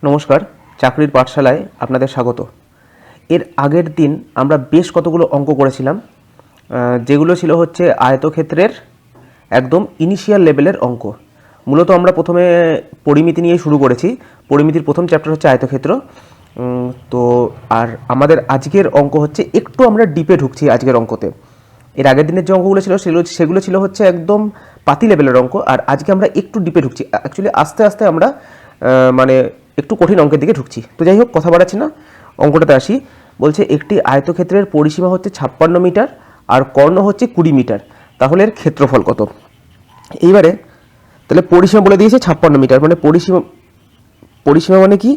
নমস্কার, চাকরির পাঠশালায় আপনাদের স্বাগত। এর আগের দিন আমরা বেশ কতগুলো অঙ্ক করেছিলাম, যেগুলো ছিল হচ্ছে আয়তক্ষেত্রের একদম ইনিশিয়াল লেভেলের অঙ্ক। মূলত আমরা প্রথমে পরিমিতি নিয়ে শুরু করেছি। পরিমিতির প্রথম চ্যাপ্টার হচ্ছে আয়তক্ষেত্র। তো আর আমাদের আজকের অঙ্ক হচ্ছে একটু আমরা ডিপে ঢুকছি আজকের অঙ্কতে। এর আগের দিনের যে অঙ্কগুলো ছিল সেগুলো ছিল হচ্ছে একদম পাতি লেভেলের অঙ্ক, আর আজকে আমরা একটু ডিপে ঢুকছি। অ্যাকচুয়ালি আস্তে আস্তে আমরা মানে একটু কঠিন অঙ্কের দিকে ঢুকছি। তো যাই হোক, কথা বাড়াচ্ছি না, অঙ্কটাতে আসি। বলছে একটি আয়তক্ষেত্রের পরিসীমা হচ্ছে 56 মিটার আর কর্ণ হচ্ছে 20 মিটার, তাহলে এর ক্ষেত্রফল কত? এইবারে তাহলে পরিসীমা বলে দিয়েছে 56 মিটার, মানে পরিসীমা মানে কি?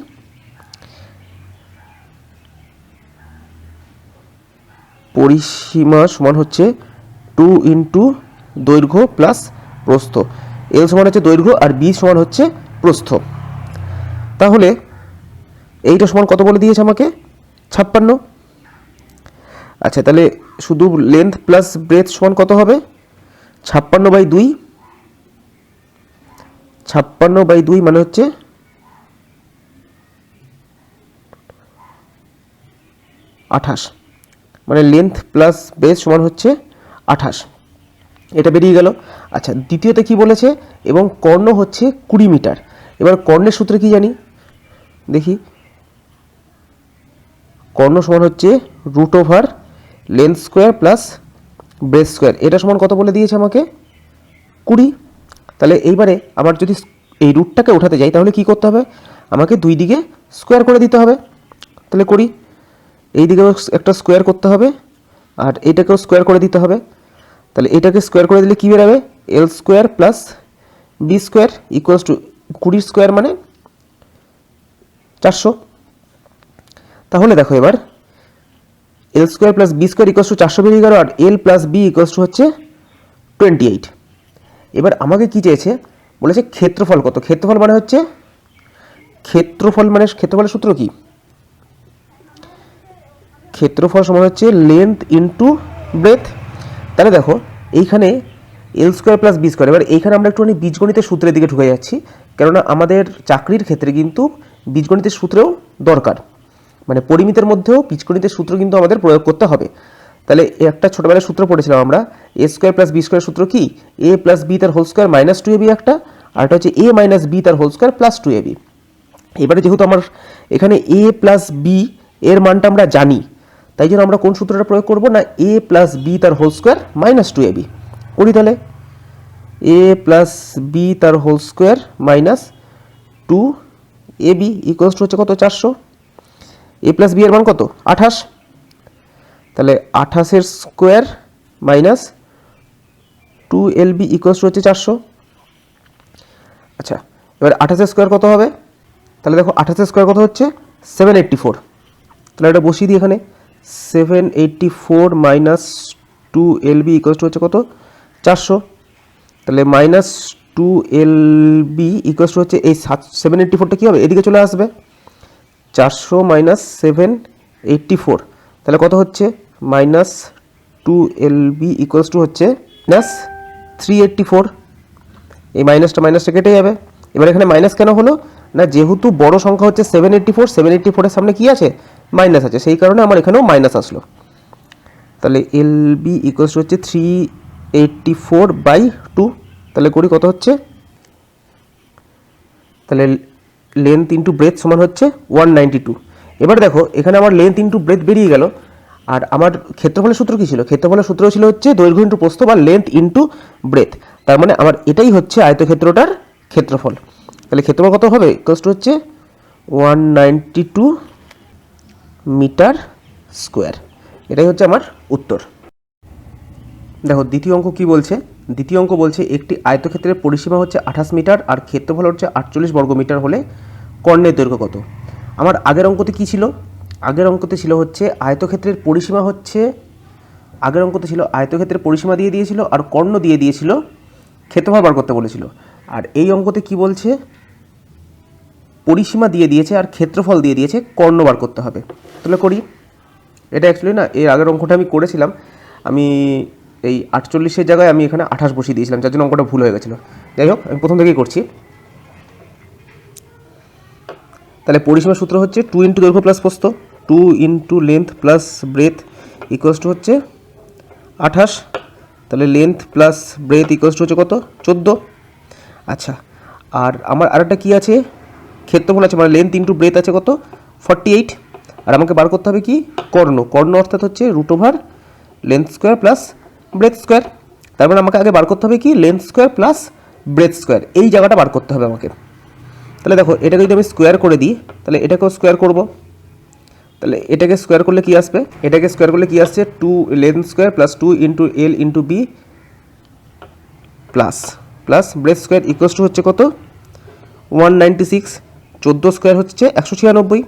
পরিসীমা সমান হচ্ছে 2 ইন্টু দৈর্ঘ্য প্লাস প্রস্থ। এল সমান হচ্ছে দৈর্ঘ্য আর বি সমান হচ্ছে প্রস্থ। তাহলে এইটা সমান কত বলে দিয়েছে আমাকে? 56। আচ্ছা, তাহলে শুধু লেন্থ প্লাস ব্রেথ সমান কত হবে? 56/2। 56/2 মানে হচ্ছে 28, মানে লেন্থ প্লাস ব্রেথ সমান হচ্ছে 28। এটা বেরিয়ে গেল। আচ্ছা, দ্বিতীয়তে কি বলেছে? এবং কর্ণ হচ্ছে 20 মিটার। এবার কর্ণের সূত্রে কি জানি দেখি। কর্ণ সমান হচ্ছে √ওভার length square plus breadth square. এটা সমান কত বলে দিয়েছে আমাকে? 20। তাহলে এইবারে আবার যদি এই রুটটাকে উঠাতে যাই তাহলে কি করতে হবে? আমাকে দুই দিকে স্কোয়ার করে দিতে হবে। তাহলে করি, এই দিকেও একটা স্কোয়ার করতে হবে আর এটাকেও স্কোয়ার করে দিতে হবে। তাহলে এটাকে স্কোয়ার করে দিলে কী বেরাবে? L square plus B square equals to 20 square মানে 400। তাহলে দেখো এবার L square plus B square equals to 400 বেরিয়ে গেল, আর L plus B equals to হচ্ছে 28। এবার আমাকে কি চেয়েছে? বলেছে ক্ষেত্রফল কত। ক্ষেত্রফল মানে হচ্ছে ক্ষেত্রফলের সূত্র কি? ক্ষেত্রফল সমান হচ্ছে লেন্থ ইন্টু ব্রেথ। তাহলে দেখো এইখানে এল স্কোয়ার প্লাস বি স্কোয়ার। এবার এইখানে আমরা একটুখানি বীজগণিতের সূত্রের দিকে ঢুকে যাচ্ছি, কেননা আমাদের চাকরির ক্ষেত্রে কিন্তু বীজগণিতের সূত্রেও দরকার। মানে পরিমিতের মধ্যেও বীজগণিতের সূত্র কিন্তু আমাদের প্রয়োগ করতে হবে। তাহলে একটা ছোটোবেলার সূত্র পড়েছিলাম আমরা, এ স্কোয়ার প্লাস বি স্কোয়ার সূত্র কি? এ প্লাস বি তার হোল স্কোয়ার মাইনাস 2ab একটা, আর এটা হচ্ছে এ মাইনাস বি তার হোল স্কোয়ার প্লাস 2ab। এবারে যেহেতু আমার এখানে এ প্লাস বি এর মানটা আমরা জানি, তাই জন্য আমরা কোন সূত্রটা প্রয়োগ করব না, এ প্লাস বি তার হোল স্কোয়ার মাইনাস 2ab করি। তাহলে এ প্লাস বি তার whole square minus 2ab equals to হচ্ছে কত? 400। এ প্লাস বি এর মান কত? 28। তাহলে 28 square minus 2lb equals to হচ্ছে 400। আচ্ছা, এবার 28 স্কোয়ার কত হবে? তাহলে দেখো 28 স্কোয়ার কত হচ্ছে? 784। তাহলে এটা বসিয়ে দিই এখানে। 784 মাইনাস 2lb ইকুয়ালস টু হচ্ছে কত? 400। তাহলে মাইনাস 2lb ইকুয়ালস টু হচ্ছে এই 784টা কী হবে? এদিকে চলে আসবে। 400 মাইনাস 784, তাহলে কত হচ্ছে? মাইনাস 2lb ইকুয়ালস টু হচ্ছে মাইনাস 384। এই মাইনাসটা কেটে যাবে। এবার এখানে মাইনাস কেন হলো? না, যেহেতু বড় সংখ্যা হচ্ছে 784 এর সামনে কি আছে? মাইনাস আছে, সেই কারণে আমার এখানেও মাইনাস আসলো। তাহলে lb ইকুয়ালস টু হচ্ছে 384/2। তাহলে করি, কত হচ্ছে? তাহলে লেন্থ ইন্টু ব্রেথ সমান হচ্ছে 192। এবার দেখো এখানে আমার লেন্থ ইন্টু ব্রেথ বেরিয়ে গেল, আর আমার ক্ষেত্রফলের সূত্র কী ছিল? ক্ষেত্রফলের সূত্র ছিল হচ্ছে দৈর্ঘ্য ইন্টু প্রস্থ বা লেন্থ ইন্টু ব্রেথ। তার মানে আমার এটাই হচ্ছে আয়তক্ষেত্রটার ক্ষেত্রফল। তাহলে ক্ষেত্রফল কত হবে? ইকুয়ালস টু হচ্ছে 192 মিটার স্কোয়ার। এটাই হচ্ছে আমার উত্তর। দেখো দ্বিতীয় অঙ্ক কি বলছে। দ্বিতীয় অঙ্ক বলছে একটি আয়তক্ষেত্রের পরিসীমা হচ্ছে 28 মিটার আর ক্ষেত্রফল হচ্ছে 48 বর্গমিটার হলে কর্ণের দৈর্ঘ্য কত? আমার আগের অঙ্কতে কি ছিল? আগের অঙ্কতে ছিল হচ্ছে আয়তক্ষেত্রের পরিসীমা হচ্ছে, আগের অঙ্কতে ছিল আয়তক্ষেত্রের পরিসীমা দিয়ে দিয়েছিল আর কর্ণ দিয়ে দিয়েছিল, ক্ষেত্রফল বার করতে বলেছিল। আর এই অঙ্কতে কি বলছে? পরিসীমা দিয়ে দিয়েছে আর ক্ষেত্রফল দিয়ে দিয়েছে, কর্ণ বার করতে হবে। তাহলে করি। এটা অ্যাকচুয়ালি না, এর আগের অঙ্কটা আমি করেছিলাম, আমি এই 48-এর জায়গায় আমি এখানে 28 বসিয়ে দিয়েছিলাম, যার জন্য অঙ্কটা ভুল হয়ে গেছিলো। যাই হোক, আমি প্রথম থেকেই করছি। তাহলে পরিসীমার সূত্র হচ্ছে 2 ইন্টু দৈর্ঘ্য প্লাস প্রস্থ, 2 into length plus breadth equals to হচ্ছে 28। তাহলে length plus breadth equals to হচ্ছে কত? 14। আচ্ছা, আর আমার আরেকটা কী আছে, ক্ষেত্রফল আছে, মানে লেন্থ ইন্টু ব্রেথ আছে কত? 48। আর আমাকে বার করতে হবে কি? কর্ণ অর্থাৎ হচ্ছে root over length square plus breadth square. তার মানে আমাকে আগে বার করতে হবে কি? Length square plus breadth square, এই জায়গাটা বার করতে হবে আমাকে। তাহলে দেখো, এটাকে যদি আমি স্কোয়ার করে দিই, তাহলে এটাকেও স্কোয়ার করব। তাহলে এটাকে স্কোয়ার করলে কি আসবে? এটাকে স্কোয়ার করলে কি আসছে? 2 length square plus 2 into L into B plus breadth square equals to হচ্ছে কত? 196। 14 স্কোয়ার হচ্ছে 196।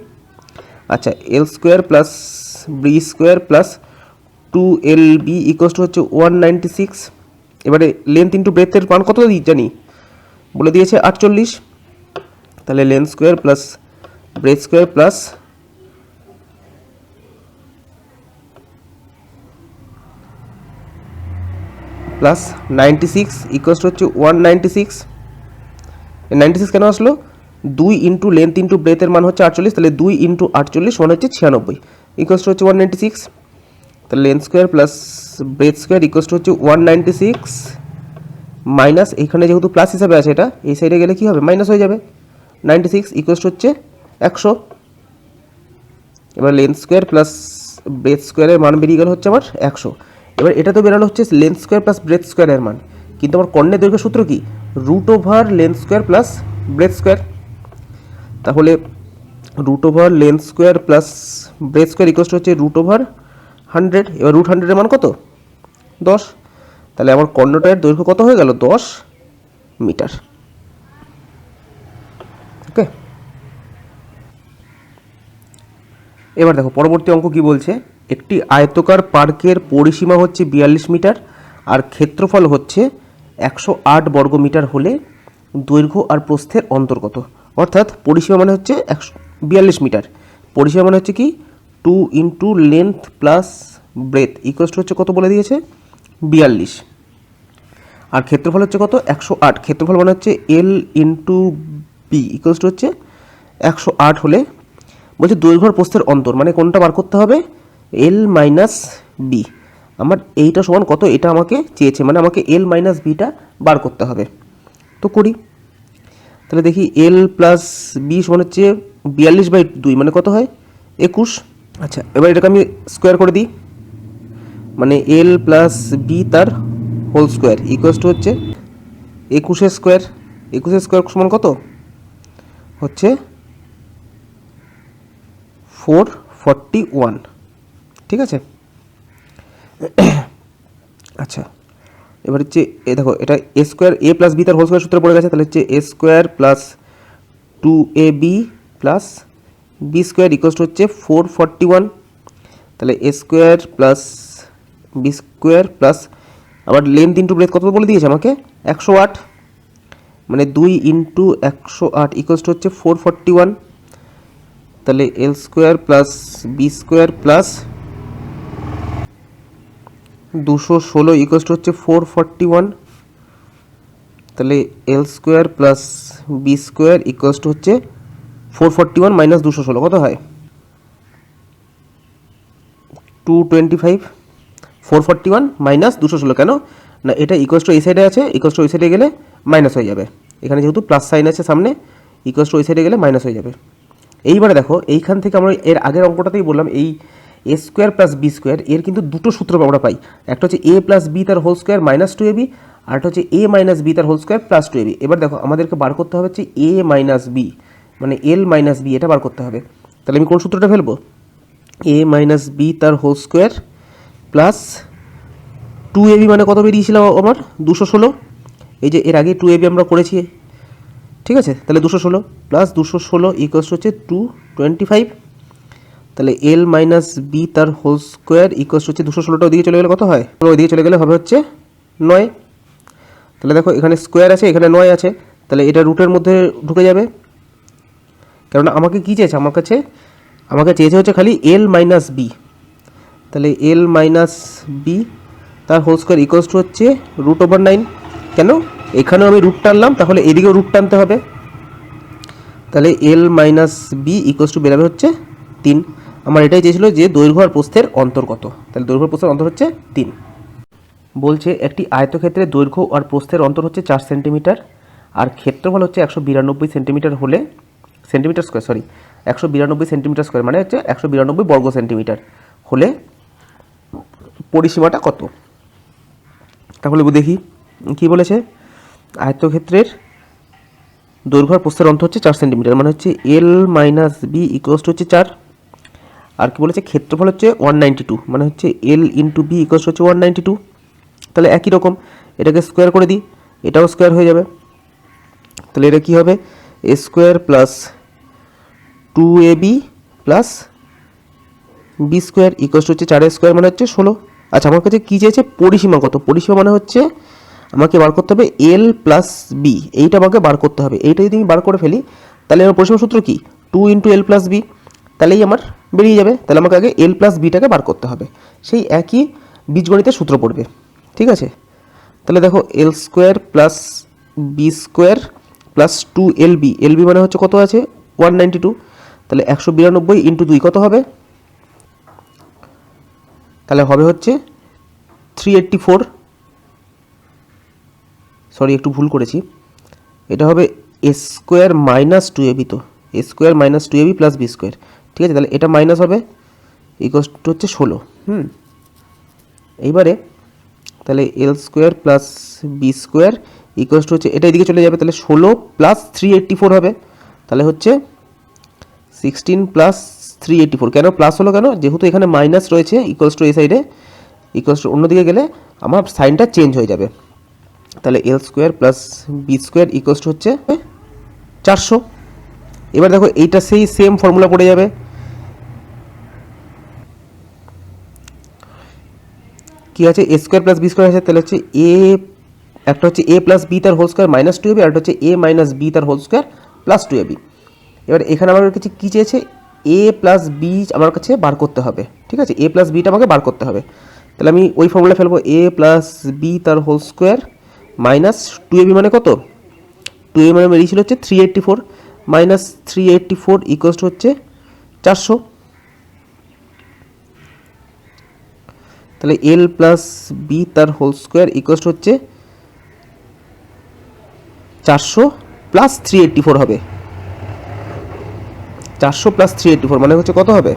আচ্ছা, L square plus B square plus 2LB equals to হচ্ছে 196। এবারে লেন্থ ইন্টু ব্রেথের মান কত জানি? বলে দিয়েছে 48। তাহলে length square plus breadth square plus 96 equals to হচ্ছে 196। 96 কেন আসলো? 2 ইন্টু লেন্থ ইন্টু ব্রেথের মান হচ্ছে 48, তাহলে 2 ইন্টু 48 মান হচ্ছে 96 ইকুয়ালস টু হচ্ছে 196। তাহলে length square plus breadth square equals to হচ্ছে 196 মাইনাস, এখানে যেহেতু প্লাস হিসাবে আছে, এটা এই সাইডে গেলে কি হবে? মাইনাস হয়ে যাবে। 96 ইকুয়ালস টু হচ্ছে 100। এবার লেন্থ স্কোয়ার প্লাস ব্রেথ স্কোয়ারের মান বেরিয়ে গেল হচ্ছে আমার 100। এবার এটা তো বেরোলো হচ্ছে লেন্থ স্কোয়ার প্লাস ব্রেথ স্কোয়ারের মান, কিন্তু আমার কর্ণের দৈর্ঘ্য সূত্র কি? Root over length square plus breadth square. তাহলে root over length square plus breadth square equals to হচ্ছে রুট ওভার 100। এবার রুট 100-এর মান কত? 10। তাহলে আমার কর্ণটার দৈর্ঘ্য কত হয়ে গেল? 10 মিটার। ওকে, এবার দেখো পরবর্তী অঙ্ক কি বলছে। একটি আয়তকার পার্কের পরিসীমা হচ্ছে 42 মিটার আর ক্ষেত্রফল হচ্ছে 108 বর্গ মিটার হলে দৈর্ঘ্য আর প্রস্থের অন্তর কত? অর্থাৎ পরিসীমা মানে হচ্ছে 42 মিটার, পরিসীমা মানে হচ্ছে কি? 2 into length plus breadth equals to হচ্ছে কত বলে দিয়েছে? 42। আর ক্ষেত্রফল হচ্ছে কত? 108। ক্ষেত্রফল মানে হচ্ছে এল ইন্টু বি ইকুয়ালস টু হচ্ছে 108 হলে বলছে দৈর্ঘ্য প্রস্থের অন্তর, মানে কোনটা বার করতে হবে? L minus B. আমার এইটা সমান কত? এটা আমাকে চেয়েছে, মানে আমাকে এল মাইনাস বিটা বার করতে হবে। তো করি, তাহলে দেখি এল প্লাস বি সমান হচ্ছে 42/2, মানে কত হয়? 21। আচ্ছা, এবার এটাকে আমি স্কোয়ার করে দিই, মানে এল প্লাস বি তার হোল স্কোয়ার ইকুয়ালস টু হচ্ছে 21 স্কোয়ার। 21 স্কোয়ার সমান কত? হচ্ছে 441। ঠিক আছে। আচ্ছা, এবার হচ্ছে এ দেখো, এটা A square A plus B তার হোল স্কোয়ার সূত্রে পড়ে গেছে, তাহলে হচ্ছে A square plus 2AB plus B square equals to হচ্ছে 441। তাহলে A square plus B square plus আবার লেন্থ ইন্টু ব্রেথ কত বলে দিয়েছে আমাকে? 108, মানে 2 ইন্টু 108 ইকুয়ালস টু হচ্ছে 441। তাহলে L square plus B square plus 216 equals to হচ্ছে 441। তাহলে L square plus B square equals to হচ্ছে 441 মাইনাস 216 কত হয়? 225। 441 মাইনাস 216 কেন না? এটা ইকুয়ালস টু এই সাইডে আছে, ইকুয়ালস টু ওই সাইডে গেলে মাইনাস হয়ে যাবে। এখানে যেহেতু প্লাস সাইন আছে সামনে, ইকুয়ালস টু ওই সাইডে গেলে মাইনাস হয়ে যাবে। এইবারে দেখো, এইখান থেকে আমরা এর আগের অঙ্কটাতেই বললাম, এই এ স্কোয়ার প্লাস বি স্কোয়ার এর কিন্তু দুটো সূত্র আমরা পাই। একটা হচ্ছে এ প্লাস বি তার হোল স্কোয়ার মাইনাস 2ab, আর একটা হচ্ছে এ মাইনাস বি তার হোল স্কোয়ার প্লাস 2ab। এবার দেখো, আমাদেরকে বার করতে হবে হচ্ছে এ মাইনাস বি, মানে এল মাইনাস বি, এটা বার করতে হবে। তাহলে আমি কোন সূত্রটা ফেলবো? এ মাইনাস বি তার হোল স্কোয়ার প্লাস 2ab, মানে কত বেরিয়েছিল আমার? 216। এই যে এর আগে 2ab আমরা করেছি, ঠিক আছে। তাহলে 216 প্লাস 216 ইকুয়ালস হচ্ছে 225। তাহলে এল মাইনাস বি তার হোল স্কোয়ার ইকুয়ালস হচ্ছে 216টা ওদিকে চলে গেলে কত হয়? ওইদিকে চলে গেলে হবে হচ্ছে 9। তাহলে দেখো, এখানে স্কোয়ার আছে, এখানে 9 আছে, তাহলে এটা রুটের মধ্যে ঢুকে যাবে। কারণ আমাকে কী চেয়েছে? আমাকে চেয়েছে হচ্ছে খালি এল মাইনাস বি। তাহলে এল মাইনাস বি তার হোল স্কোয়ার ইকুয়ালস টু হচ্ছে √/9। কেন? এখানেও আমি রুট টানলাম, তাহলে এদিকেও রুট টানতে হবে। তাহলে L minus B equals two বেরাবে হচ্ছে 3। আমার এটাই চেয়েছিল যে দৈর্ঘ্য আর প্রস্থের অন্তর কত, তাহলে দৈর্ঘ্য প্রস্থের অন্তর হচ্ছে 3। বলছে একটি আয়তক্ষেত্রের দৈর্ঘ্য আর প্রস্থের অন্তর হচ্ছে 4 সেন্টিমিটার আর ক্ষেত্রফল হচ্ছে 192 সেন্টিমিটার হলে সেন্টিমিটার স্কোয়ার 192 সেন্টিমিটার স্কোয়ার মানে হচ্ছে 192 বর্গ সেন্টিমিটার হলে পরিসীমাটা কত। তাহলে দেখি কি বলেছে, আয়তক্ষেত্রের দৈর্ঘ্য আর প্রস্থের অন্তর হচ্ছে 4 সেন্টিমিটার মানে হচ্ছে L minus B equals to হচ্ছে 4। আর কি বলেছে ক্ষেত্রফল হচ্ছে 192 মানে হচ্ছে এল ইন্টু বি ইকুয়ালস হচ্ছে 192। তাহলে একই রকম এটাকে স্কোয়ার করে দিই, এটাও স্কোয়ার হয়ে যাবে। তাহলে এটা কী হবে, A square plus 2ab plus B square equals হচ্ছে 4 স্কোয়ার মানে হচ্ছে 16। আচ্ছা আমার কাছে কী চেয়েছে, পরিসীমা কত, পরিসীমা মানে হচ্ছে আমাকে বার করতে হবে এল প্লাস বি, এইটা আমাকে বার করতে হবে। এইটা যদি আমি বার করে ফেলি তাহলে আমার পরিসীমা সূত্র কি 2 ইন্টু এল প্লাস বি, তাহলেই আমার বেরিয়ে যাবে। তাহলে আমাকে আগে এল প্লাস বিটাকে বার করতে হবে, সেই একই বীজগণিতের সূত্র পড়বে। ঠিক আছে, তাহলে দেখো L square plus B square plus 2lb, LB মানে হচ্ছে কত আছে 192, তাহলে 192 ইন্টু 2 কত হবে, তাহলে হবে হচ্ছে 384, সরি একটু ভুল করেছি, এটা হবে এ স্কোয়ার মাইনাস 2ab, তো A square minus 2ab plus B square. ঠিক আছে, তাহলে এটা মাইনাস হবে ইকুয়ালস টু হচ্ছে 16। এইবারে তাহলে L square plus B square equals to হচ্ছে এটা এদিকে চলে যাবে, তাহলে 16 প্লাস 384 হবে, তাহলে হচ্ছে 16 প্লাস 384। কেন প্লাস হলো কেন, যেহেতু এখানে মাইনাস রয়েছে ইকুয়ালস টু এই সাইডে, ইকুয়ালস টু অন্যদিকে গেলে আমার সাইনটা চেঞ্জ হয়ে যাবে। তাহলে L square plus B square equals to হচ্ছে 400। এবার দেখো এইটা সেই সেম ফর্মুলা পড়ে যাবে, কি আছে এ স্কোয়ার প্লাস বি স্কোয়ার আছে, তাহলে হচ্ছে এ একটা হচ্ছে এ প্লাস বি তার হোল স্কোয়ার মাইনাস 2ab আর একটা হচ্ছে এ মাইনাস বি তার হোল স্কোয়ার প্লাস 2ab। এবার এখানে আমার কাছে কী চেয়েছে, এ প্লাস বি আমার কাছে বার করতে হবে। ঠিক আছে, এ প্লাস বিটা আমাকে বার করতে হবে, তাহলে আমি ওই ফর্মুলা ফেলবো এ প্লাস বি তার হোল স্কোয়ার মাইনাস 2ab মানে কত, 2ab মানে বেরিয়েছিল হচ্ছে 384 মাইনাস 384 ইকুয়ালস টু হচ্ছে 400। তাহলে এল প্লাস বি তার হোল স্কোয়ার ইকুয়ালস টু হচ্ছে 400 প্লাস 384 হবে, 400 প্লাস 384 মানে হচ্ছে কত হবে,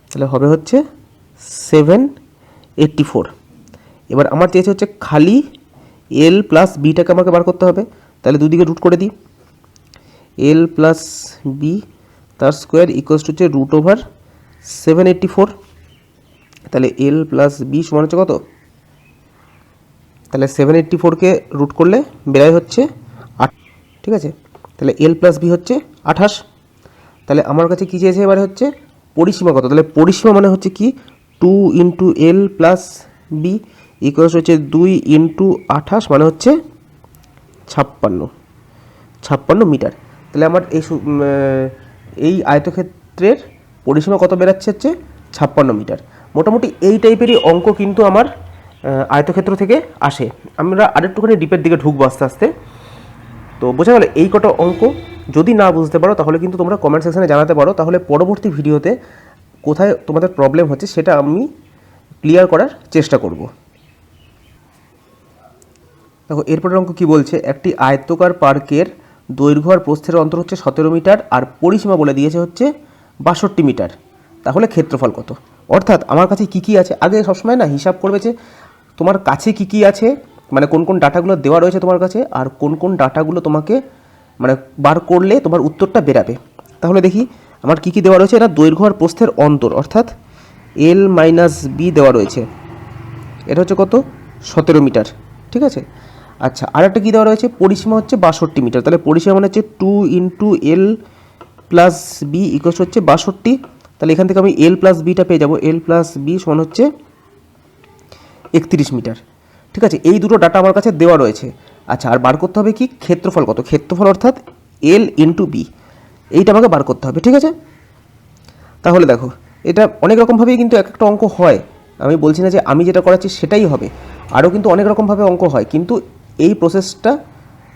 তাহলে হবে হচ্ছে 784। এবার আমার চেয়েছে হচ্ছে খালি এল প্লাস বিটাকে আমাকে বার করতে হবে, তাহলে দুদিকে রুট করে দিই, এল প্লাস বি তার স্কোয়ার ইকুয়ালস টু হচ্ছে রুট ওভার 784। তাহলে এল প্লাস বি সমান হচ্ছে কত, তাহলে 784কে রুট করলে বেরাই হচ্ছে 8। ঠিক আছে, তাহলে এল প্লাস বি হচ্ছে 28। তাহলে আমার কাছে কী চেয়েছে এবারে হচ্ছে পরিসীমা কত, তাহলে পরিসীমা মানে হচ্ছে কি 2 ইন্টু এল প্লাস বি ইকুয়ালস হচ্ছে 2 ইন্টু 28 মানে হচ্ছে 56 মিটার। তাহলে আমার এই আয়তক্ষেত্রের পরিসীমা কত বেরাচ্ছে হচ্ছে 56 মিটার। মোটামুটি এই টাইপেরই অঙ্ক কিন্তু আমার আয়তক্ষেত্র থেকে আসে। আমরা আরেকটুখানি ডিপের দিকে ঢুকবো আস্তে আস্তে। তো বোঝা গেল এই কটা অঙ্ক, যদি না বুঝতে পারো তাহলে কিন্তু তোমরা কমেন্ট সেকশনে জানাতে পারো, তাহলে পরবর্তী ভিডিওতে কোথায় তোমাদের প্রবলেম হচ্ছে সেটা আমি ক্লিয়ার করার চেষ্টা করব। দেখো এরপরের অঙ্ক কী বলছে, একটি আয়তকার পার্কের দৈর্ঘ্য আর প্রস্থের অন্তর হচ্ছে 17 মিটার আর পরিসীমা বলে দিয়েছে হচ্ছে 62 মিটার, তাহলে ক্ষেত্রফল কত। অর্থাৎ আমার কাছে কী কী আছে, আগে সবসময় না হিসাব করবে যে তোমার কাছে কী কী আছে, মানে কোন কোন ডাটাগুলো দেওয়া রয়েছে তোমার কাছে আর কোন কোন ডাটাগুলো তোমাকে মানে বার করলে তোমার উত্তরটা বেরাবে। তাহলে দেখি আমার কী কী দেওয়া রয়েছে, এটা দৈর্ঘ্য আর প্রস্থের অন্তর অর্থাৎ এল মাইনাস বি দেওয়া রয়েছে, এটা হচ্ছে কত 17 মিটার। ঠিক আছে, আচ্ছা আর একটা কী দেওয়া রয়েছে, পরিসীমা হচ্ছে 62 মিটার, তাহলে পরিসীমা মানে হচ্ছে 2 ইন্টু এল প্লাস বি ইকুয়ালস হচ্ছে 62। তাহলে এখান থেকে আমি এল প্লাস বিটা পেয়ে যাবো, এল প্লাস বি সমান হচ্ছে 31 মিটার। ঠিক আছে, এই দুটো ডাটা আমার কাছে দেওয়া রয়েছে। আচ্ছা আর বার করতে হবে কি ক্ষেত্রফল কত, ক্ষেত্রফল অর্থাৎ এল ইন্টু বি, এইটা আমাকে বার করতে হবে। ঠিক আছে, তাহলে দেখো এটা অনেক রকমভাবেই কিন্তু এক একটা অঙ্ক হয়, আমি বলছি না যে আমি যেটা করাচ্ছি সেটাই হবে, আরও কিন্তু অনেক রকমভাবে অঙ্ক হয়, কিন্তু এই প্রসেসটা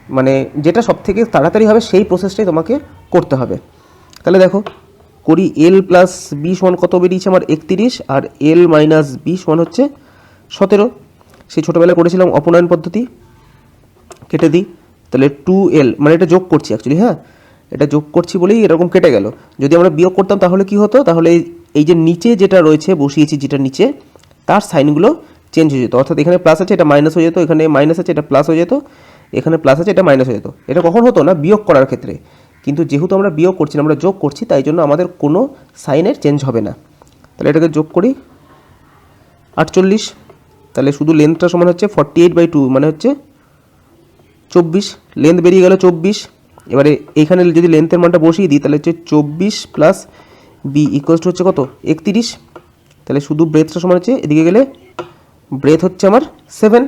মানে যেটা সব থেকে তাড়াতাড়ি হবে সেই প্রসেসটাই তোমাকে করতে হবে। তাহলে দেখো করি, এল প্লাস বি সমান কত বেরিয়েছে আমার 31, আর এল মাইনাস বি সমান হচ্ছে 17। সেই ছোটোবেলায় করেছিলাম অপনয়ন পদ্ধতি, কেটে দিই। তাহলে 2l, মানে এটা যোগ করছি অ্যাকচুয়ালি, হ্যাঁ এটা যোগ করছি বলেই এরকম কেটে গেল। যদি আমরা বিয়োগ করতাম তাহলে কি হতো, তাহলে এই যে নিচে যেটা রয়েছে বসিয়েছি যেটা নিচে, তার সাইনগুলো চেঞ্জ হয়ে যেত। অর্থাৎ এখানে প্লাস আছে এটা মাইনাস হয়ে যেত, এখানে মাইনাস আছে এটা প্লাস হয়ে যেত, এখানে প্লাস আছে এটা মাইনাস হয়ে যেত। এটা কখন হতো না, বিয়োগ করার ক্ষেত্রে। কিন্তু যেহেতু আমরা বিয়োগ করছি না, আমরা যোগ করছি, তাই জন্য আমাদের কোনো সাইনের চেঞ্জ হবে না। তাহলে এটাকে যোগ করি 48। তাহলে শুধু লেন্থটা সমান হচ্ছে 48/2, মানে হচ্ছে 24। লেন্থ বেরিয়ে গেল 24। এবারে এইখানে যদি লেন্থের মানটা বসিয়ে দিই তাহলে হচ্ছে 24 প্লাস বি ইকুয়ালস টু হচ্ছে কত, 31। তাহলে শুধু ব্রেথটা সমান হচ্ছে, এদিকে গেলে ব্রেথ হচ্ছে আমার 7,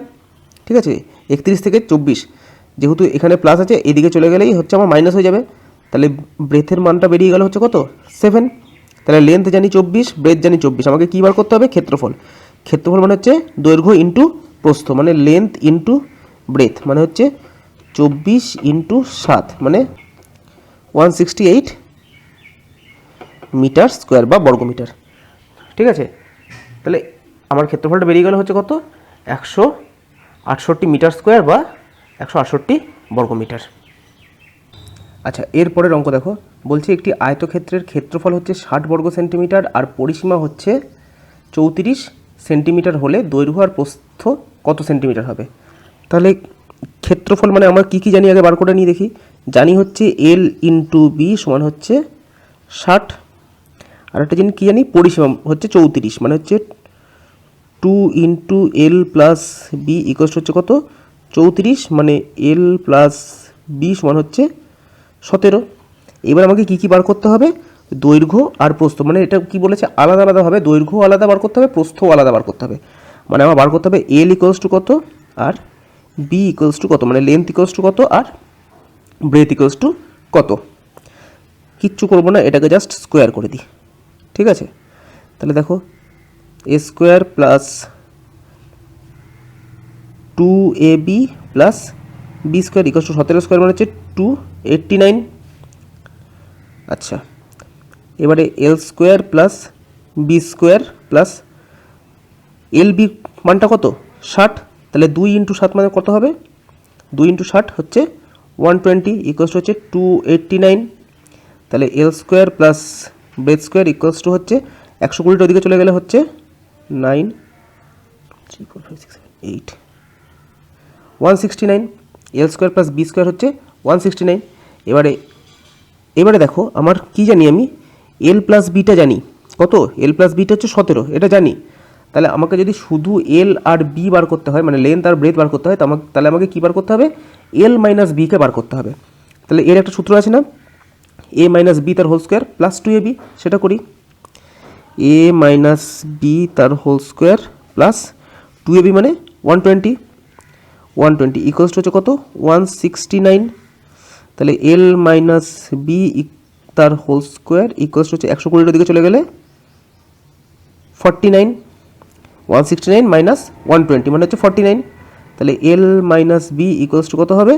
ঠিক আছে। 31 থেকে 24, যেহেতু এখানে প্লাস আছে এদিকে চলে গেলেই হচ্ছে আমার মাইনাস হয়ে যাবে। তাহলে ব্রেথের মানটা বেরিয়ে গেল হচ্ছে কত, 7। তাহলে লেন্থ জানি 24, ব্রেথ জানি 24, আমাকে কী বার করতে হবে, ক্ষেত্রফল। ক্ষেত্রফল মানে হচ্ছে দৈর্ঘ্য ইন্টু প্রস্থ, মানে লেন্থ ইন্টু ব্রেথ, মানে হচ্ছে 24 ইন্টু 7, মানে 168 মিটার স্কোয়ার বা বর্গমিটার, ঠিক আছে। তাহলে আমার ক্ষেত্রফলটা বেরিয়ে গেল হচ্ছে কত, 168 মিটার স্কোয়ার বা 168 বর্গমিটার। আচ্ছা, এরপরের অঙ্ক দেখো, বলছে একটি আয়তক্ষেত্রের ক্ষেত্রফল হচ্ছে 60 বর্গ সেন্টিমিটার আর পরিসীমা হচ্ছে 34 সেন্টিমিটার হলে দৈর্ঘ্য আর প্রস্থ কত সেন্টিমিটার হবে। তাহলে ক্ষেত্রফল মানে আমরা কী কী জানি আগে বার করে নিয়ে দেখি। জানি হচ্ছে এল ইন্টু বি সমান হচ্ছে 60, আর একটা জিনিস কী জানি, পরিসীমা হচ্ছে 34, মানে হচ্ছে 2 ইন্টু এল প্লাস বি ইকুয়ালস হচ্ছে কত, 34, মানে এল প্লাস বি সমান হচ্ছে 17। এবার আমাকে কী কী বার করতে হবে, দৈর্ঘ্য আর প্রস্থ, মানে এটা কি বলেছে আলাদা আলাদা হবে, দৈর্ঘ্য আলাদা বার করতে হবে, প্রস্থও আলাদা বার করতে হবে। মানে আমার বার করতে হবে এল ইকুয়ালস টু কত আর বি ইকুয়ালস টু কত, মানে লেন্থ ইকুয়ালস টু কত আর ব্রেথ ইকুয়ালস টু কত। কিচ্ছু করবো না, এটাকে জাস্ট স্কোয়ার করে দিই, ঠিক আছে। তাহলে দেখো A square plus 2ab plus B square equals to 17 square, মানে হচ্ছে 289। আচ্ছা, এবারে L square plus B square plus L B মানটা কত, 60। তাহলে 2 ইন্টু 7 মানে কত হবে, 2 ইন্টু 60 হচ্ছে 120 ইকুয়ালস টু হচ্ছে 289। তাহলে L square plus breadth square equals to হচ্ছে 120 ওদিকে চলে গেলে হচ্ছে 9 3 4 5 6 7 8 169। এল স্কোয়ার প্লাস বি স্কোয়ার হচ্ছে 169। এবারে দেখো আমার কি জানি, আমি এল প্লাস বিটা জানি কত, এল প্লাস বিটা হচ্ছে 17, এটা জানি। তাহলে আমাকে যদি শুধু এল আর বি বার করতে হয়, মানে লেন্থ আর ব্রেথ বার করতে হয়, তাহলে আমাকে কী বার করতে হবে, এল মাইনাস বিকে বার করতে হবে। তাহলে এর একটা সূত্র আছে না, এ মাইনাস বি তার হোল স্কোয়ার প্লাস 2ab, সেটা করি। এ মাইনাস বি তার হোল স্কোয়ার প্লাস 2ab মানে 120 ইকুয়ালস টু হচ্ছে কত, 169। তাহলে এল মাইনাস বি তার হোল স্কোয়ার ইকুয়ালস টু হচ্ছে 120 দিকে চলে গেলে 49, 169 মাইনাস 120 মানে হচ্ছে 49। তাহলে L minus B equals two কত হবে,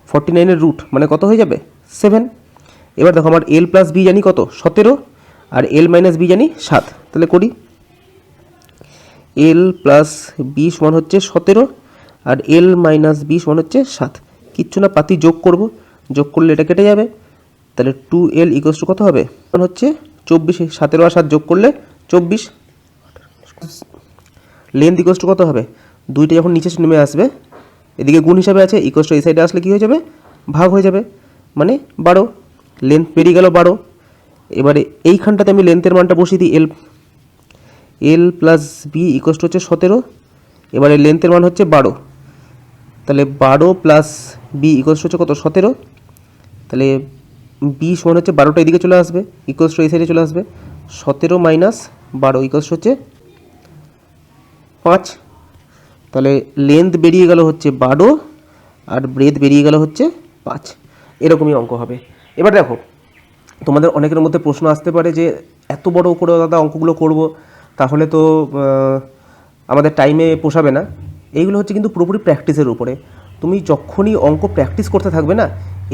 49-এর রুট মানে কত হয়ে যাবে, 7। এবার দেখো আমার এল প্লাস বি জানি কত, 17, আর এল মাইনাস বি জানি 7। তাহলে করি, এল প্লাস বি সমান হচ্ছে 17 আর এল মাইনাস বি সমান হচ্ছে 7। কিচ্ছু না, পাতি যোগ করব, যোগ করলে এটা কেটে যাবে। তাহলে 2l ইকুয়ালস টু কত হবে, হচ্ছে 24, 17 আর 7 যোগ করলে 24। লেন্থ ইকুয়ালস টু কত হবে, দুইটা যখন নিচে নেমে আসবে এদিকে গুণ হিসাবে আছে, ইকুয়ালস টু এই সাইডে আসলে কী হয়ে যাবে, ভাগ হয়ে যাবে, মানে 12। লেন্থ বেরিয়ে গেল 12। এবারে এইখানটাতে আমি লেন্থের মানটা বসিয়ে দিই, এল প্লাস বি ইকুয়ালস টু হচ্ছে 17, এবারে লেন্থের মান হচ্ছে 12। তাহলে 12 প্লাস বি ইকুয়ালস টু হচ্ছে কত, 17। তাহলে বি সমান হচ্ছে 12টা এদিকে চলে আসবে, ইকুয়ালস টু এই সাইডে চলে আসবে, 17 মাইনাস 12 ইকুয়ালস হচ্ছে 5। তাহলে লেন্থ বেরিয়ে গেল হচ্ছে 12 আর ব্রেথ বেরিয়ে গেল হচ্ছে 5। এরকমই অঙ্ক হবে। এবার দেখো তোমাদের অনেকের মধ্যে প্রশ্ন আসতে পারে যে এত বড় করে দাদা অঙ্কগুলো করব, তাহলে তো আমাদের টাইমে পোষাবে না। এইগুলো হচ্ছে কিন্তু পুরোপুরি প্র্যাকটিসের উপরে। তুমি যখনই অঙ্ক প্র্যাকটিস করতে থাকবে না,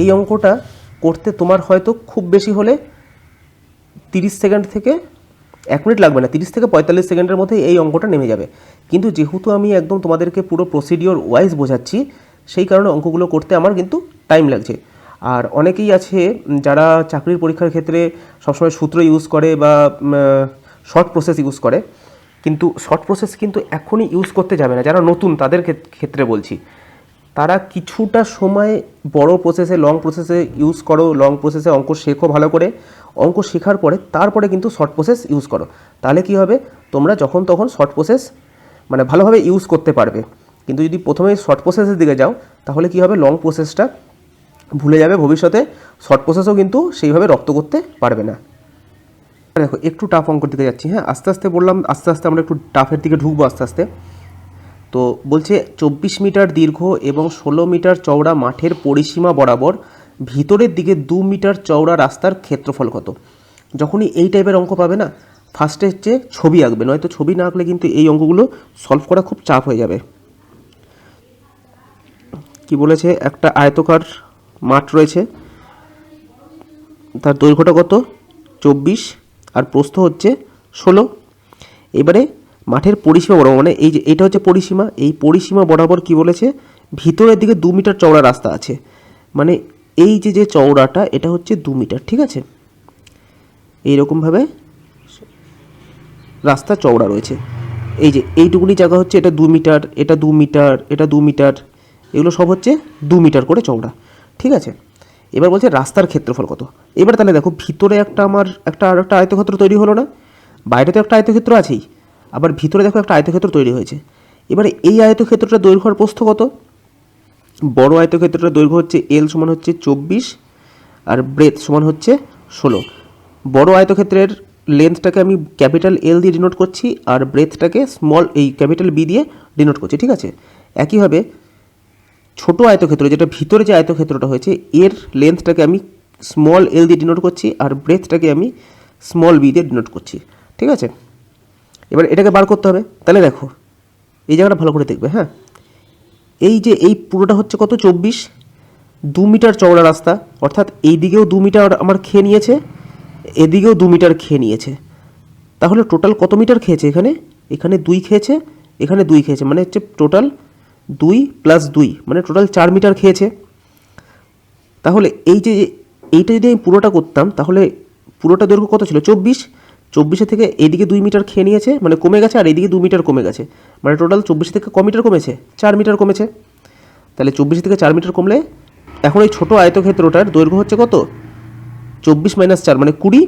এই অঙ্কটা করতে তোমার হয়তো খুব বেশি হলে 30 সেকেন্ড থেকে 1 মিনিট লাগবে না, 30 থেকে 45 সেকেন্ডের মধ্যে এই অঙ্কটা নেমে যাবে। কিন্তু যেহেতু আমি একদম তোমাদেরকে পুরো প্রসিডিওর ওয়াইজ বোঝাচ্ছি, সেই কারণে অঙ্কগুলো করতে আমার কিন্তু টাইম লাগছে। আর অনেকেই আছে যারা চাকরির পরীক্ষার ক্ষেত্রে সবসময় সূত্র ইউজ করে বা শর্ট প্রসেস ইউজ করে, কিন্তু শর্ট প্রসেস কিন্তু এখনই ইউজ করতে যাবে না। যারা নতুন তাদের ক্ষেত্রে বলছি, তারা কিছুটা সময় বড় প্রসেসে, লং প্রসেসে ইউজ করো, লং প্রসেসে অঙ্ক শেখো ভালো করে, অঙ্ক শেখার পরে তারপরে কিন্তু শর্ট প্রসেস ইউজ করো। তাহলে কি হবে, তোমরা যখন তখন শর্ট প্রসেস মানে ভালোভাবে ইউজ করতে পারবে। কিন্তু যদি প্রথমে শর্ট প্রসেসের দিকে যাও, তাহলে কি হবে, লং প্রসেসটা ভুলে যাবে, ভবিষ্যতে শর্ট প্রসেসও কিন্তু সেইভাবে রপ্ত করতে পারবে না। দেখো একটু টাফ অঙ্কের দিকে যাচ্ছি, হ্যাঁ, আস্তে আস্তে বললাম, আস্তে আস্তে আমরা একটু টাফের দিকে ঢুকবো আস্তে আস্তে। তো বলছে 24 মিটার দীর্ঘ এবং 16 মিটার চওড়া মাঠের পরিসীমা বরাবর ভিতরের দিকে 2 মিটার চওড়া রাস্তার ক্ষেত্রফল কত। যখনই এই টাইপের অঙ্ক পাবে না, ফার্স্টে হচ্ছে ছবি আঁকবে, নয়তো ছবি না আঁকলে কিন্তু এই অঙ্কগুলো সলভ করা খুব চাপ হয়ে যাবে। কি বলেছে, একটা আয়তকার মাঠ রয়েছে, তার দৈর্ঘ্যটা কত 24 আর প্রস্থ হচ্ছে 16। এবারে মাঠের পরিসীমা বরাবর, মানে এই যে এটা হচ্ছে পরিসীমা, এই পরিসীমা বরাবর কি বলেছে, ভিতরের দিকে 2 মিটার চওড়া রাস্তা আছে। মানে এই যে চওড়াটা এটা হচ্ছে 2 মিটার, ঠিক আছে, এইরকমভাবে রাস্তা চওড়া রয়েছে। এই যে এইটুকুনি জায়গা হচ্ছে এটা 2 মিটার, এটা 2 মিটার, এটা 2 মিটার, এগুলো সব হচ্ছে 2 মিটার করে চওড়া, ঠিক আছে। এবার বলছে রাস্তার ক্ষেত্রফল কত। এবার তাহলে দেখো ভিতরে আমার একটা আয়তক্ষেত্র তৈরি হলো না, বাইরে তো একটা আয়তক্ষেত্র আছেই, আবার ভিতরে দেখো একটা আয়তক্ষেত্র তৈরি হয়েছে। এবারে এই আয়তক্ষেত্রটা দৈর্ঘ্য আর প্রস্থ কত। বড় আয়তক্ষেত্রটার দৈর্ঘ্য হচ্ছে এল সমান হচ্ছে 24 আর ব্রেথ সমান হচ্ছে 16। বড় আয়তক্ষেত্রের লেন্থটাকে আমি ক্যাপিটাল এল দিয়ে ডিনোট করছি আর ব্রেথটাকে স্মল এই ক্যাপিটাল বি দিয়ে ডিনোট করছি, ঠিক আছে। একইভাবে ছোট আয়তক্ষেত্র, যেটা ভিতরে যে আয়তক্ষেত্রটা হয়েছে, এর লেন্থটাকে আমি স্মল এল দিয়ে ডিনোট করছি আর ব্রেথটাকে আমি স্মল বি দিয়ে ডিনোট করছি, ঠিক আছে। এবার এটাকে বার করতে হবে। তাহলে দেখো এই জায়গাটা ভালো করে দেখবে, হ্যাঁ, এই যে এই পুরোটা হচ্ছে কত 24, 2 মিটার চওড়া রাস্তা, অর্থাৎ এই দিকেও 2 মিটার আমার খেয়ে নিয়েছে, এদিকেও 2 মিটার খেয়ে নিয়েছে। তাহলে টোটাল কত মিটার খেয়েছে, এখানে 2 খেয়েছে, এখানে 2 খেয়েছে, মানে হচ্ছে টোটাল 2 + 2 মানে টোটাল 4 মিটার খেয়েছে। তাহলে এই যে এইটা যদি আমি পুরোটা করতাম, তাহলে পুরোটা দৈর্ঘ্য কত ছিল 24 থেকে এদিকে 2 মিটার খেয়ে নিয়েছে, মানে কমে গেছে, আর এদিকে 2 মিটার কমে গেছে, মানে টোটাল 24 থেকে ক মিটার কমেছে, 4 মিটার কমেছে। তাহলে 24 থেকে 4 মিটার কমলে এখন এই ছোটো আয়তক্ষেত্রটার দৈর্ঘ্য হচ্ছে কত 24 - 4 মানে 20।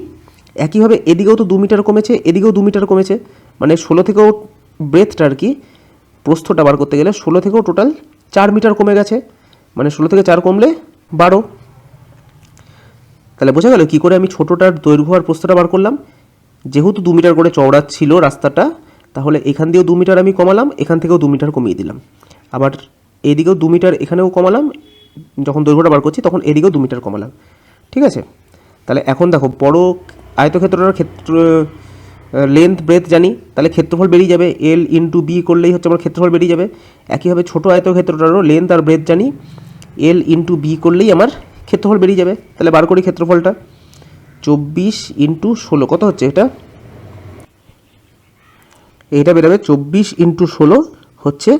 একইভাবে এদিকেও তো 2 মিটার কমেছে, এদিকেও 2 মিটার কমেছে, মানে 16 থেকেও ব্রেথটা আর কি প্রস্থটা বার করতে গেলে 16 থেকেও টোটাল 4 মিটার কমে গেছে, মানে 16 থেকে 4 কমলে 12। তাহলে বোঝা গেল কী করে আমি ছোটোটার দৈর্ঘ্য আর প্রস্থটা বার করলাম। যেহেতু 2 মিটার করে চওড়া ছিল রাস্তাটা, তাহলে এখান দিয়েও 2 মিটার আমি কমালাম, এখান থেকেও 2 মিটার কমিয়ে দিলাম, আবার এদিকেও 2 মিটার এখানেও কমালাম, যখন দৈর্ঘ্যটা বার করছি তখন এদিকেও 2 মিটার কমালাম, ঠিক আছে। তাহলে এখন দেখো বড় আয়তক্ষেত্রটার লেন্থ ব্রেথ জানি, তাহলে ক্ষেত্রফল বেরিয়ে যাবে, এল × বি করলেই হচ্ছে আমার ক্ষেত্রফল বেরিয়ে যাবে। একইভাবে ছোটো আয়তক্ষেত্রটারও লেন্থ আর ব্রেথ জানি, এল × বি করলেই আমার ক্ষেত্রফল বেরিয়ে যাবে। তাহলে বার করি ক্ষেত্রফলটা, 24 × 16 কত হচ্ছে, এটা বেরোবে 24 × 16 হচ্ছে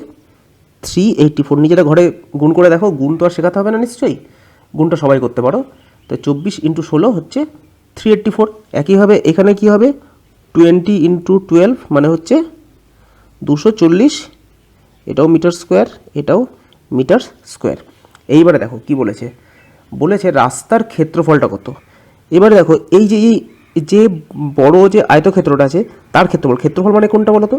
384। নিজেরা ঘরে গুণ করে দেখো, গুণ তো আর শেখাতে হবে না নিশ্চয়ই, গুণটা সবাই করতে পারো। তো 24 × 16 হচ্ছে 384। একইভাবে এখানে কি হবে 20 × 12 মানে হচ্ছে 240, এটাও মিটার স্কোয়ার, এটাও মিটার স্কোয়ার। এইবারে দেখো কি বলেছে রাস্তার ক্ষেত্রফলটা কত। এবারে দেখো এই যে বড় যে আয়তক্ষেত্রটা আছে তার ক্ষেত্রফল মানে কোনটা বলো তো,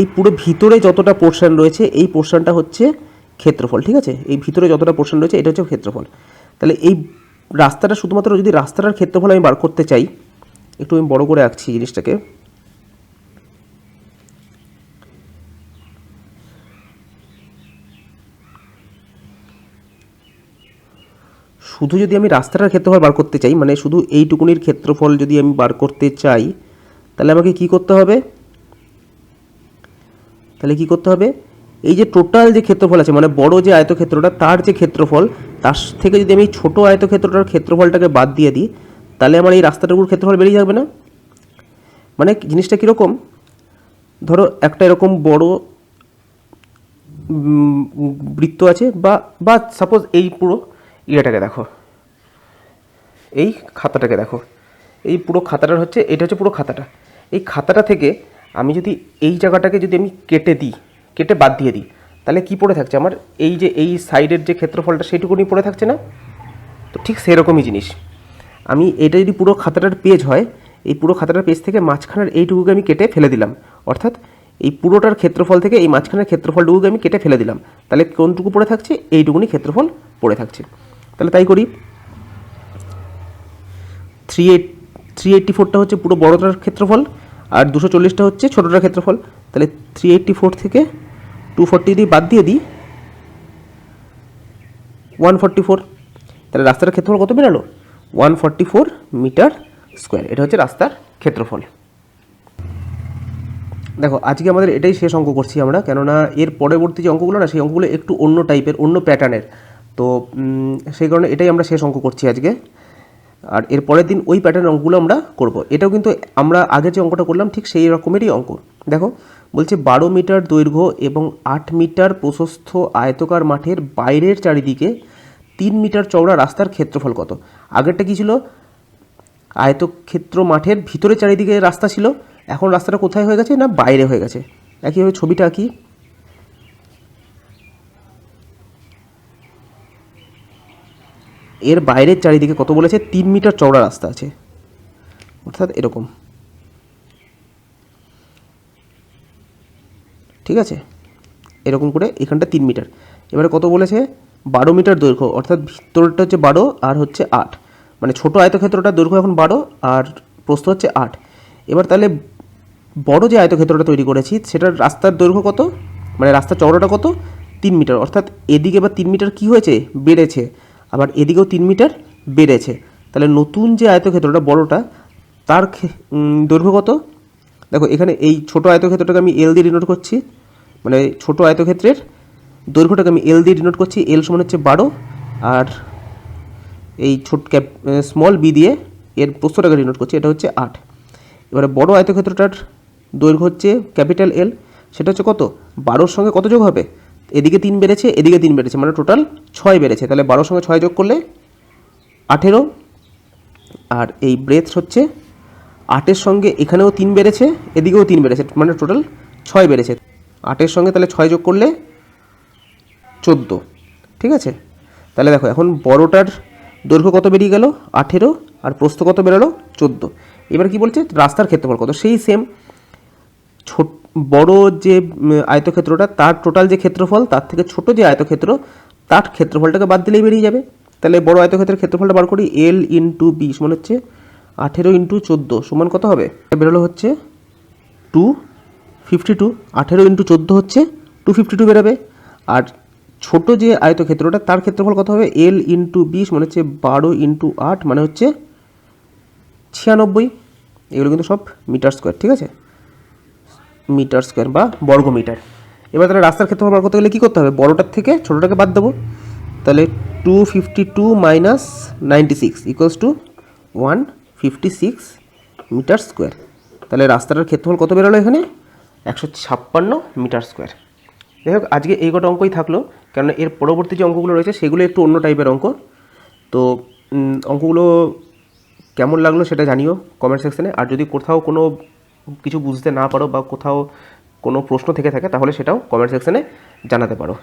এই পুরো ভিতরে যতটা পোর্শন রয়েছে এই পোর্শনটা হচ্ছে ক্ষেত্রফল, ঠিক আছে। এই ভিতরে যতটা পোর্শন রয়েছে এটা হচ্ছে ক্ষেত্রফল। তাহলে এই রাস্তাটা শুধুমাত্র যদি রাস্তাটার ক্ষেত্রফল আমি বার করতে চাই, একটু আমি বড় করে আঁকছি জিনিসটাকে, শুধু যদি আমি রাস্তাটার ক্ষেত্রফল বার করতে চাই, মানে শুধু এইটুকুনির ক্ষেত্রফল যদি আমি বার করতে চাই, তাহলে আমাকে কি করতে হবে, এই যে টোটাল যে ক্ষেত্রফল আছে মানে বড় যে আয়তক্ষেত্রটা তার যে ক্ষেত্রফল তার থেকে যদি আমি ছোট আয়তক্ষেত্রটার ক্ষেত্রফলটাকে বাদ দিয়ে দিই তাহলে আমার এই রাস্তাটার উপর ক্ষেত্রফল বেরিয়ে যাবে না। মানে জিনিসটা কীরকম, ধরো একটা এরকম বড় বৃত্ত আছে বা বা সাপোজ এই পুরো ইয়েটাকে দেখো, এই খাতাটাকে দেখো, এই পুরো খাতাটার হচ্ছে এটা হচ্ছে পুরো খাতাটা। এই খাতাটা থেকে আমি যদি এই জায়গাটাকে যদি আমি কেটে বাদ দিয়ে দিই তাহলে কি পড়ে থাকছে আমার এই যে এই সাইডের যে ক্ষেত্রফলটা সেইটুকুনি পড়ে থাকছে না। তো ঠিক সেরকমই জিনিস, আমি এটা যদি পুরো খাতাটার পেজ হয় এই পুরো খাতাটার পেজ থেকে মাঝখানের এইটুকুকে আমি কেটে ফেলে দিলাম, অর্থাৎ এই পুরোটার ক্ষেত্রফল থেকে এই মাঝখানের ক্ষেত্রফলটুকুকে আমি কেটে ফেলে দিলাম, তাহলে কোনটুকু পড়ে থাকছে, এইটুকুনি ক্ষেত্রফল পড়ে থাকছে। তাহলে তাই করি, 384টা হচ্ছে পুরো বড়টার ক্ষেত্রফল আর 240টা হচ্ছে ছোটোটার ক্ষেত্রফল। তাহলে 384 থেকে 240 যদি বাদ দিয়ে দিই 144, তাহলে রাস্তার ক্ষেত্রফল কত বেরোলো, 144 মিটার স্কোয়ার। এটা হচ্ছে রাস্তার ক্ষেত্রফল। দেখো আজকে আমাদের এটাই শেষ অঙ্ক করছি আমরা, কেননা এর পরবর্তী যে অঙ্কগুলো না সেই অঙ্কগুলো একটু অন্য টাইপের, অন্য প্যাটার্নের, তো সেই কারণে এটাই আমরা শেষ অঙ্ক করছি আজকে। আর এর পরের দিন ওই প্যাটার্নের অঙ্কগুলো আমরা করব। এটাও কিন্তু আমরা আগে যে অঙ্কটা করলাম ঠিক সেই রকমেরই অঙ্ক। দেখো বলছে 12 মিটার দৈর্ঘ্য এবং 8 মিটার প্রশস্ত আয়তকার মাঠের বাইরের চারিদিকে 3 মিটার চওড়া রাস্তার ক্ষেত্রফল কত। আগেরটা কী ছিল, আয়তক্ষেত্র মাঠের ভিতরে চারিদিকে রাস্তা ছিল, এখন রাস্তাটা কোথায় হয়ে গেছে না বাইরে হয়ে গেছে। একইভাবে ছবিটা কি, এর বাইরের চারিদিকে কত বলেছে, 3 মিটার চওড়া রাস্তা আছে, অর্থাৎ এরকম, ঠিক আছে, এরকম করে এখানটা 3 মিটার। এবারে কত বলেছে, 12 মিটার দৈর্ঘ্য, অর্থাৎ ভিতরটা হচ্ছে 12 আর হচ্ছে 8, মানে ছোটো আয়তক্ষেত্রটার দৈর্ঘ্য এখন 12 আর প্রস্থ হচ্ছে 8। এবার তাহলে বড় যে আয়তক্ষেত্রটা তৈরি করেছি সেটার রাস্তার দৈর্ঘ্য কত, মানে রাস্তার চওড়াটা কত, 3 মিটার, অর্থাৎ এদিকে এবার 3 মিটার কী হয়েছে, বেড়েছে, আবার এদিকেও 3 মিটার বেড়েছে। তাহলে নতুন যে আয়তক্ষেত্রটা বড়টা তার দৈর্ঘ্য কত, দেখো এখানে এই ছোটো আয়তক্ষেত্রটাকে আমি এল দিয়ে ডিনোট করছি, মানে ছোটো আয়তক্ষেত্রের দৈর্ঘ্যটাকে আমি এল দিয়ে ডিনোট করছি, এল সমান হচ্ছে 12 আর এই স্মল বি দিয়ে এর প্রস্থটাকে ডিনোট করছি, এটা হচ্ছে 8। এবারে বড় আয়তক্ষেত্রটার দৈর্ঘ্য হচ্ছে ক্যাপিটাল এল, সেটা হচ্ছে কত, 12-র সঙ্গে কত যোগ হবে, এদিকে 3 বেড়েছে এদিকে 3 বেড়েছে, মানে টোটাল 6 বেড়েছে, তাহলে 12-র সঙ্গে 6 যোগ করলে 18। আর এই ব্রেথ হচ্ছে 8-এর সঙ্গে এখানেও 3 বেড়েছে এদিকেও 3 বেড়েছে, মানে টোটাল 6 বেড়েছে, 8-এর সঙ্গে তাহলে 6 যোগ করলে 14, ঠিক আছে। তাহলে দেখো এখন বড়টার দৈর্ঘ্য কত বেরিয়ে গেল 18 আর প্রস্থ কত বেরোলো 14। এবার কি বলছে, রাস্তার ক্ষেত্রফল কত, সেই সেম বড় যে আয়তক্ষেত্রটা তার টোটাল যে ক্ষেত্রফল তার থেকে ছোট যে আয়তক্ষেত্র তার ক্ষেত্রফলটাকে বাদ দিলেই বেরিয়ে যাবে। তাহলে বড় আয়তক্ষেত্রের ক্ষেত্রফলটা বার করি, এল ইন্টু বি সমান হচ্ছে 18 ইন্টু 14 সমান কত হবে, বেরোলো হচ্ছে 252, 18 ইন্টু 14 হচ্ছে 252 বেরোবে। আর ছোট যে আয়তক্ষেত্রটা তার ক্ষেত্রফল কত হবে, এল ইন্টু বি মানে হচ্ছে 12 ইন্টু 8 মানে হচ্ছে 96। এগুলো কিন্তু সব মিটার স্কোয়ার, ঠিক আছে, মিটার স্কোয়ার বা বর্গ মিটার। এবার তাহলে রাস্তার ক্ষেত্রফল বার করতে গেলে কী করতে হবে, বড়টার থেকে ছোটোটাকে বাদ দেবো, তাহলে 252 minus 96 equals to 156 metre square. তাহলে রাস্তাটার ক্ষেত্রফল কত বেরোলো এখানে, 156 মিটার স্কোয়ার। যাই হোক আজকে এই কটা অঙ্কই থাকলো, কারণ এর পরবর্তী যে অঙ্কগুলো রয়েছে সেগুলো একটু অন্য টাইপের অঙ্ক। তো অঙ্কগুলো কেমন লাগলো সেটা জানিও কমেন্ট সেকশানে। আর যদি কোথাও কোনো কিছু বুঝতে না পারো বা কোথাও কোনো প্রশ্ন থেকে থাকে তাহলে সেটাও কমেন্ট সেকশানে জানাতে পারো।